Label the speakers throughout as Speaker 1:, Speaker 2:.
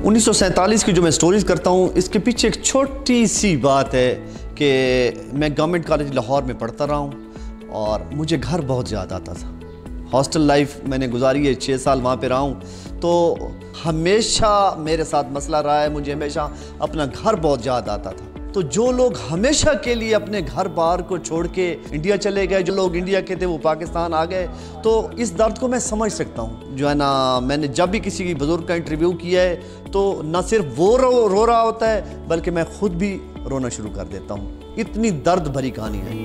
Speaker 1: 1947 की जो मैं स्टोरीज़ करता हूँ, इसके पीछे एक छोटी सी बात है कि मैं गवर्नमेंट कॉलेज लाहौर में पढ़ता रहा हूँ और मुझे घर बहुत याद आता था। हॉस्टल लाइफ मैंने गुजारी है, 6 साल वहाँ पे रहा हूँ, तो हमेशा मेरे साथ मसला रहा है, मुझे हमेशा अपना घर बहुत याद आता था। तो जो लोग हमेशा के लिए अपने घर बार को छोड़ के इंडिया चले गए, जो लोग इंडिया के थे वो पाकिस्तान आ गए, तो इस दर्द को मैं समझ सकता हूँ। जो है ना, मैंने जब भी किसी बुज़ुर्ग का इंटरव्यू किया है तो न सिर्फ वो रो रहा होता है, बल्कि मैं खुद भी रोना शुरू कर देता हूँ। इतनी दर्द भरी कहानी है।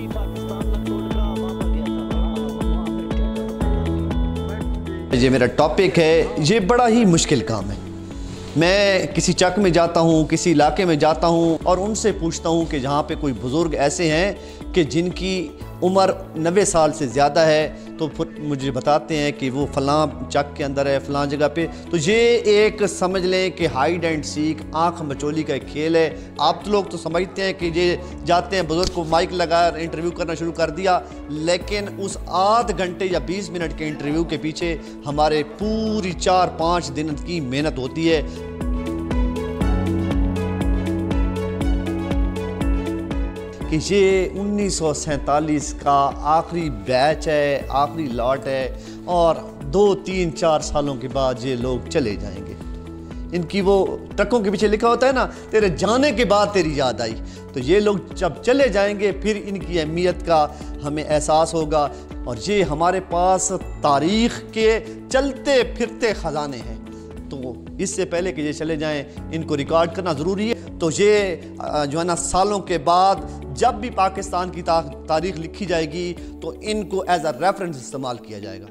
Speaker 1: ये मेरा टॉपिक है, ये बड़ा ही मुश्किल काम है। मैं किसी चक में जाता हूँ, किसी इलाके में जाता हूँ और उनसे पूछता हूँ कि जहाँ पे कोई बुज़ुर्ग ऐसे हैं कि जिनकी उम्र 90 साल से ज़्यादा है, तो मुझे बताते हैं कि वो फ़लाँ चक के अंदर है, फ़लाँ जगह पे। तो ये एक समझ लें कि हाइड एंड सीक, आँख मचोली का एक खेल है। आप तो लोग तो समझते हैं कि ये जाते हैं, बुज़ुर्ग को माइक लगा इंटरव्यू करना शुरू कर दिया, लेकिन उस आध घंटे या 20 मिनट के इंटरव्यू के पीछे हमारे पूरी 4-5 दिन की मेहनत होती है। कि ये 1947 का आखिरी बैच है, आखिरी लॉट है और 2-3-4 सालों के बाद ये लोग चले जाएंगे। इनकी वो ट्रकों के पीछे लिखा होता है ना, तेरे जाने के बाद तेरी याद आई। तो ये लोग जब चले जाएंगे फिर इनकी अहमियत का हमें एहसास होगा। और ये हमारे पास तारीख़ के चलते फिरते ख़जाने हैं, तो इससे पहले कि ये चले जाएं इनको रिकॉर्ड करना ज़रूरी है। तो ये जो है ना, सालों के बाद जब भी पाकिस्तान की तारीख़ लिखी जाएगी तो इनको एज अ रेफरेंस इस्तेमाल किया जाएगा।